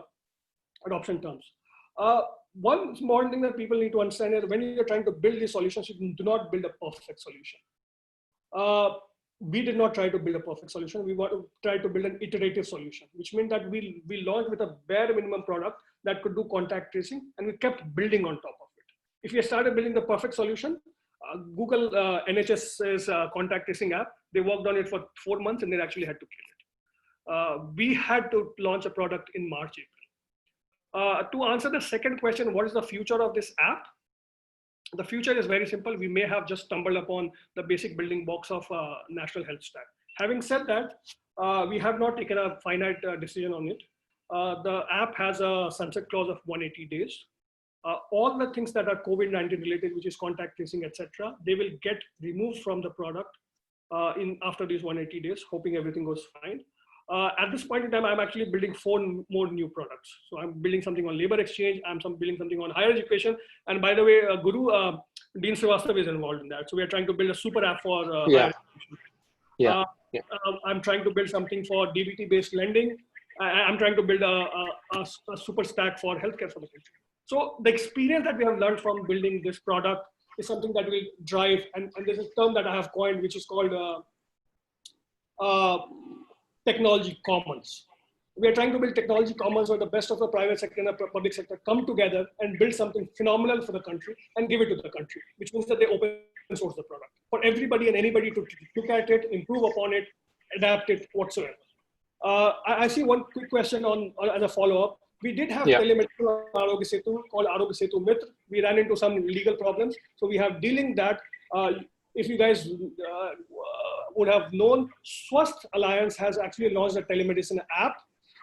B: adoption terms. One small thing that people need to understand is when you're trying to build these solutions, you do not build a perfect solution. We did not try to build a perfect solution. We want to try to build an iterative solution, which meant that we launched with a bare minimum product that could do contact tracing, and we kept building on top of it. If we started building the perfect solution, Google NHS's contact tracing app, they worked on it for 4 months and they actually had to kill it. We had to launch a product in March, April. To answer the second question, what is the future of this app? The future is very simple. We may have just stumbled upon the basic building blocks of national health stack. Having said that, we have not taken a finite decision on it. The app has a sunset clause of 180 days. All the things that are COVID-19 related, which is contact tracing, etc., they will get removed from the product after these 180 days, hoping everything goes fine. At this point in time, I'm actually building 4 more new products. So I'm building something on labor exchange. I'm building something on higher education. And by the way, Guru, Dean Srivastav is involved in that. So we are trying to build a super app for higher education. I'm trying to build something for DBT-based lending. I'm trying to build a super stack for healthcare for the country. So the experience that we have learned from building this product is something that will drive, and there's a term that I have coined, which is called technology commons. We are trying to build technology commons where the best of the private sector and the public sector come together and build something phenomenal for the country and give it to the country, which means that they open source the product for everybody and anybody to look at it, improve upon it, adapt it whatsoever. I see one quick question as a follow-up. We did have telemedicine on Aayog Setu called Aayog Setu Mitra. We ran into some legal problems. So we have dealing that. If you guys would have known, Swasth Alliance has actually launched a telemedicine app.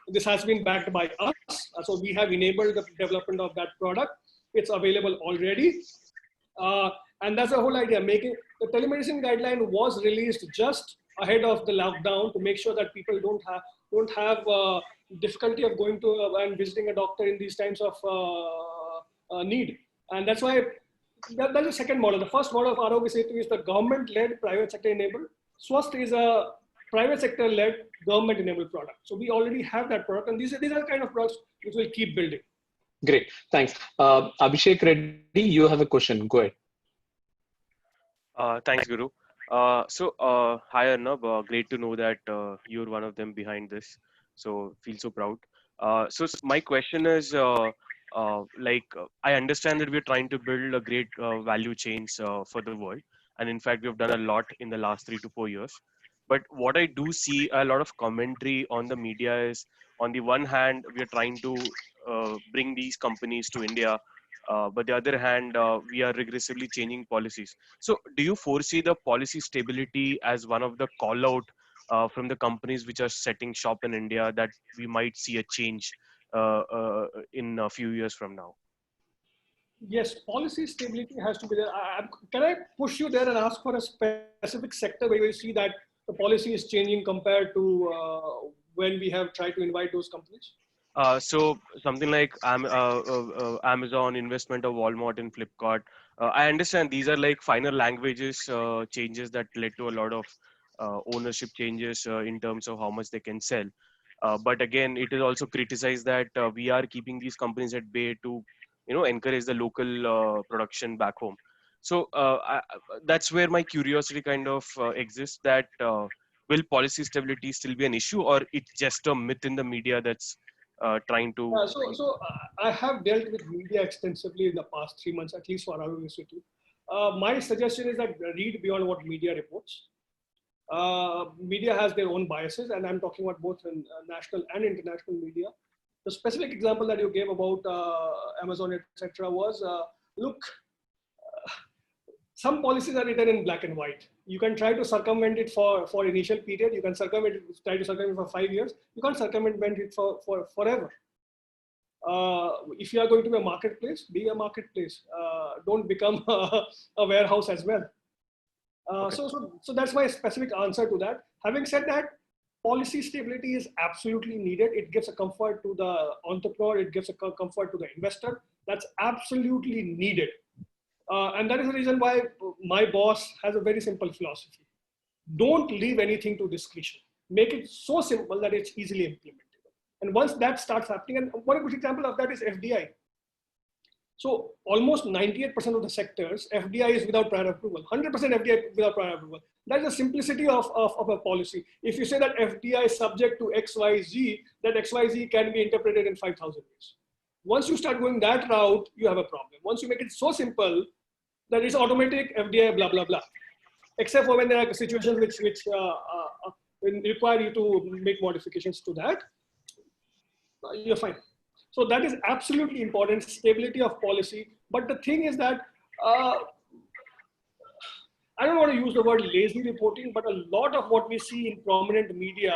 B: This has been backed by us. So we have enabled the development of that product. It's available already. And that's the whole idea. The telemedicine guideline was released just ahead of the lockdown to make sure that people don't have difficulty of going to and visiting a doctor in these times of need. And that's why that's the second model. The first model of Aayog Setu is the government-led, private sector-enabled. Swasth is a private sector-led, government-enabled product. So we already have that product, and these are the kind of products which we'll keep building.
A: Great, thanks. Abhishek Reddy, you have a question. Go ahead.
H: Thanks, Guru. So hi Arnab, great to know that you're one of them behind this. So feel so proud. So my question is, I understand that we're trying to build a great value chains for the world. And in fact, we've done a lot in the last 3 to 4 years. But what I do see a lot of commentary on the media is, on the one hand, we are trying to bring these companies to India. But the other hand, we are regressively changing policies. So do you foresee the policy stability as one of the call out from the companies which are setting shop in India, that we might see a change in a few years from now?
B: Yes, policy stability has to be there. Can I push you there and ask for a specific sector where you see that the policy is changing compared to when we have tried to invite those companies?
H: So something like Amazon investment of Walmart and Flipkart. I understand these are like final languages changes that led to a lot of ownership changes in terms of how much they can sell. But again, it is also criticized that we are keeping these companies at bay to, encourage the local production back home. So that's where my curiosity kind of exists. That will policy stability still be an issue, or it's just a myth in the media that's trying to.
B: I have dealt with media extensively in the past 3 months, at least for our university. My suggestion is that read beyond what media reports. Media has their own biases, and I'm talking about both in national and international media. The specific example that you gave about Amazon, etc., was look, some policies are written in black and white. You can try to circumvent it for initial period. You can try to circumvent it for 5 years. You can't circumvent it for forever. If you are going to be a marketplace, be a marketplace. Don't become a warehouse as well.
H: Okay.
B: So that's my specific answer to that. Having said that, policy stability is absolutely needed. It gives a comfort to the entrepreneur. It gives a comfort to the investor. That's absolutely needed. And that is the reason why my boss has a very simple philosophy. Don't leave anything to discretion. Make it so simple that it's easily implemented. And once that starts happening, and one good example of that is FDI. So almost 98% of the sectors, FDI is without prior approval. 100% FDI without prior approval. That's the simplicity of a policy. If you say that FDI is subject to XYZ, that XYZ can be interpreted in 5,000 ways. Once you start going that route, you have a problem. Once you make it so simple that it's automatic, FDI, blah, blah, blah. Except for when there are situations which require you to make modifications to that, you're fine. So that is absolutely important, stability of policy. But the thing is that, I don't want to use the word lazy reporting, but a lot of what we see in prominent media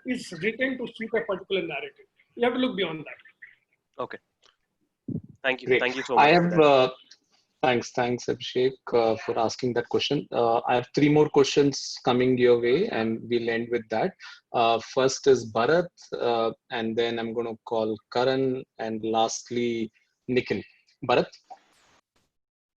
B: is written to suit a particular narrative. You have to look beyond that.
H: Okay. Thank you.
A: Great.
H: Thank you so much.
A: I have, thanks, Abhishek, for asking that question. I have 3 more questions coming your way, and we'll end with that. First is Bharat, and then I'm going to call Karan, and lastly, Nikhil. Bharat?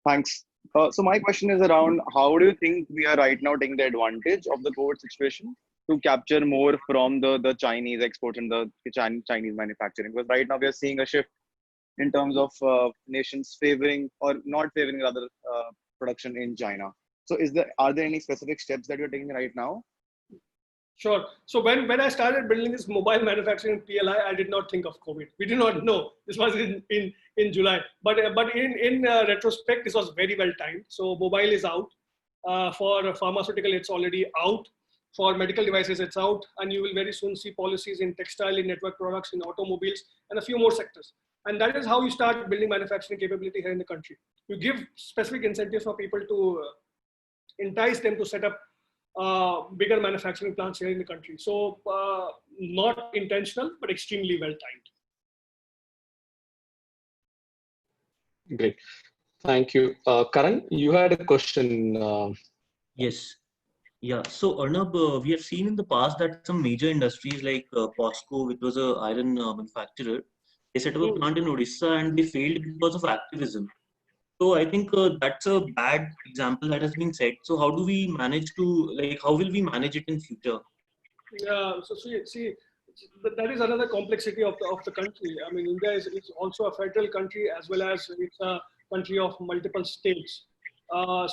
I: Thanks. So my question is around how do you think we are right now taking the advantage of the COVID situation to capture more from the Chinese exports and the Chinese manufacturing? Because right now we are seeing a shift in terms of nations favoring or not favoring rather production in China. So are there any specific steps that you're taking right now?
B: Sure. So when I started building this mobile manufacturing PLI, I did not think of COVID. We did not know. This was in July. But in retrospect, this was very well timed. So mobile is out. For pharmaceutical, it's already out. For medical devices, it's out. And you will very soon see policies in textile, in network products, in automobiles, and a few more sectors. And that is how you start building manufacturing capability here in the country. You give specific incentives for people to entice them to set up bigger manufacturing plants here in the country. So not intentional, but extremely well timed.
A: Great. Thank you. Karan, you had a question.
D: Yes. Yeah. So Arnab, we have seen in the past that some major industries like POSCO, which was a iron manufacturer, they set up a plant in Odisha and they failed because of activism. So I think that's a bad example that has been set. So how do we manage to, how will we manage it in future?
B: Yeah, so see, that is another complexity of the country. I mean, India is also a federal country as well as it's a country of multiple states.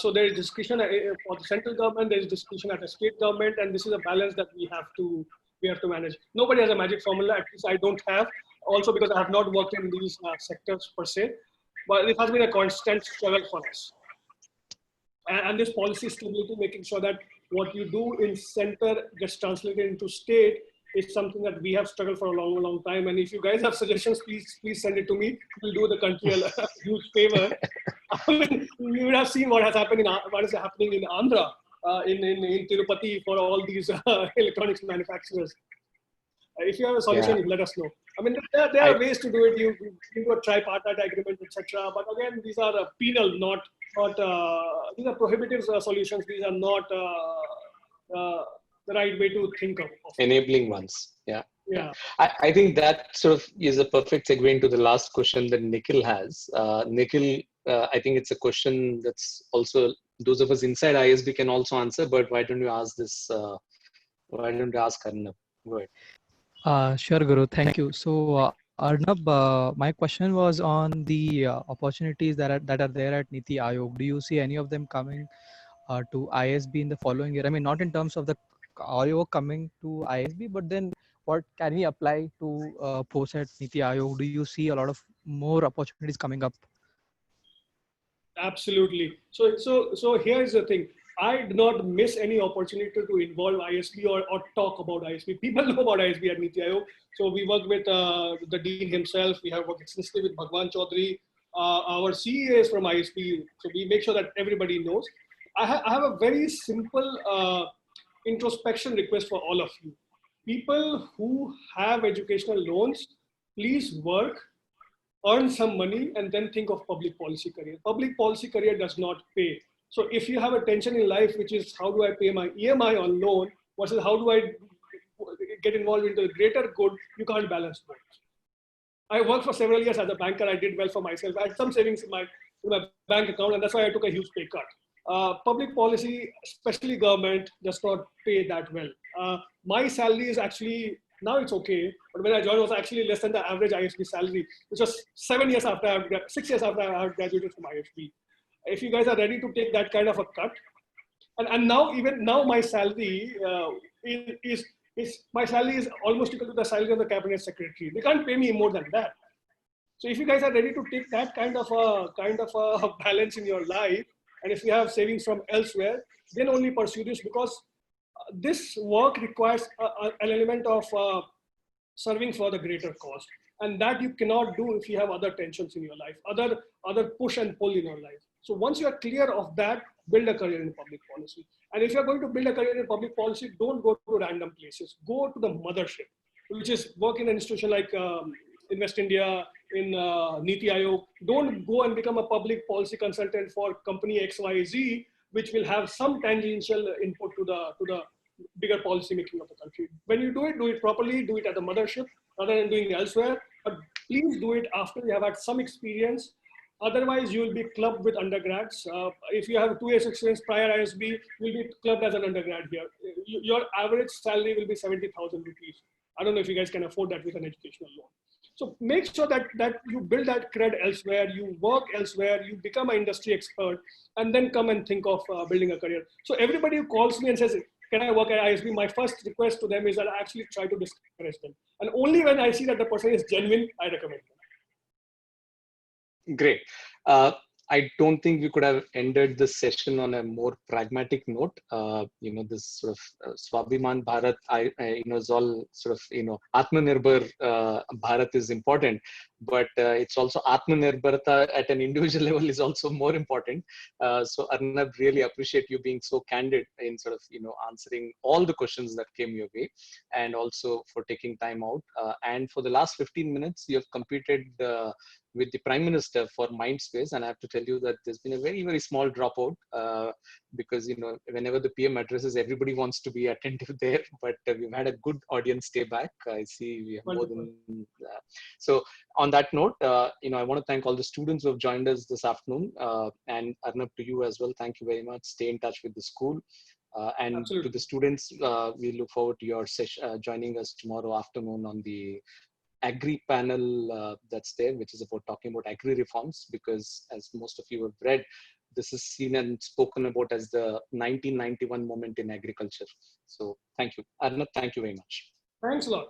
B: So there is discussion for the central government, there is discussion at the state government, and this is a balance that we have to manage. Nobody has a magic formula, at least I don't have. Also because I have not worked in these sectors per se. But it has been a constant struggle for us. And this policy stability, making sure that what you do in center gets translated into state is something that we have struggled for a long, long time. And if you guys have suggestions, please send it to me. We'll do the country a huge favor. I mean, you would have seen what is happening in Andhra, in Tirupati for all these electronics manufacturers. If you have a solution, let us know. I mean, there are ways to do it. You do a tripartite agreement, etc. But again, these are penal, not these are prohibitive solutions. These are not the right way to think of.
A: Enabling ones. Yeah.
B: Yeah.
A: I think that sort of is a perfect segue into the last question that Nikhil has. Nikhil, I think it's a question that's also those of us inside ISB can also answer, but why don't you ask this? Why don't you ask Arnab? Go ahead.
J: Sure, Guru. Thank you. So, Arnab, my question was on the opportunities that are there at NITI Aayog. Do you see any of them coming to ISB in the following year? I mean, not in terms of the Aayog coming to ISB, but then what can we apply to post at NITI Aayog? Do you see a lot of more opportunities coming up?
B: Absolutely. So here's the thing. I do not miss any opportunity to involve ISB or talk about ISB. People know about ISB at NITI Aayog. So we work with the dean himself. We have worked extensively with Bhagwan Chaudhary. Our CA is from ISB. So we make sure that everybody knows. I have a very simple introspection request for all of you. People who have educational loans, please work, earn some money, and then think of public policy career. Public policy career does not pay. So if you have a tension in life, which is how do I pay my EMI on loan versus how do I get involved into the greater good, you can't balance both. I worked for several years as a banker. I did well for myself. I had some savings in my bank account, and that's why I took a huge pay cut. Public policy, especially government, does not pay that well. My salary is actually, now it's okay, but when I joined, it was actually less than the average ISB salary, which was 6 years after I had graduated from ISB. If you guys are ready to take that kind of a cut, and now even now my salary my salary is almost equal to the salary of the cabinet secretary. They can't pay me more than that. So if you guys are ready to take that kind of a balance in your life, and if you have savings from elsewhere, then only pursue this, because this work requires an element of serving for the greater cause, and that you cannot do if you have other tensions in your life, other push and pull in your life. So once you are clear of that, build a career in public policy. And if you're going to build a career in public policy, don't go to random places. Go to the mothership, which is work in an institution like Invest India, in NITI Aayog. Don't go and become a public policy consultant for company XYZ, which will have some tangential input to the bigger policy making of the country. When you do it properly, do it at the mothership rather than doing it elsewhere. But please do it after you have had some experience. Otherwise, you will be clubbed with undergrads. If you have 2 years experience prior ISB, you'll be clubbed as an undergrad here. Your average salary will be 70,000 rupees. I don't know if you guys can afford that with an educational loan. So make sure that you build that cred elsewhere, you work elsewhere, you become an industry expert, and then come and think of building a career. So everybody who calls me and says, can I work at ISB? My first request to them is that I actually try to discourage them. And only when I see that the person is genuine, I recommend them.
A: Great. I don't think we could have ended this session on a more pragmatic note. This sort of Swabhiman Bharat, is all sort of, Atmanirbhar Bharat is important, but it's also Atmanirbharta at an individual level is also more important. So Arnab, really appreciate you being so candid in sort of, answering all the questions that came your way, and also for taking time out. And for the last 15 minutes, you have competed with the Prime Minister for Mindspace, and I have to tell you that there's been a very, very small dropout because whenever the PM addresses, everybody wants to be attentive there. But we've had a good audience stay back. I see we have more than so. On that note, I want to thank all the students who have joined us this afternoon, and Arnab, to you as well. Thank you very much. Stay in touch with the school. And
B: Absolutely.
A: To the students, we look forward to your session, joining us tomorrow afternoon on the agri panel that's there, which is about talking about agri reforms, because as most of you have read, this is seen and spoken about as the 1991 moment in agriculture. So thank you, Arnab. Thank you very much.
B: Thanks a lot.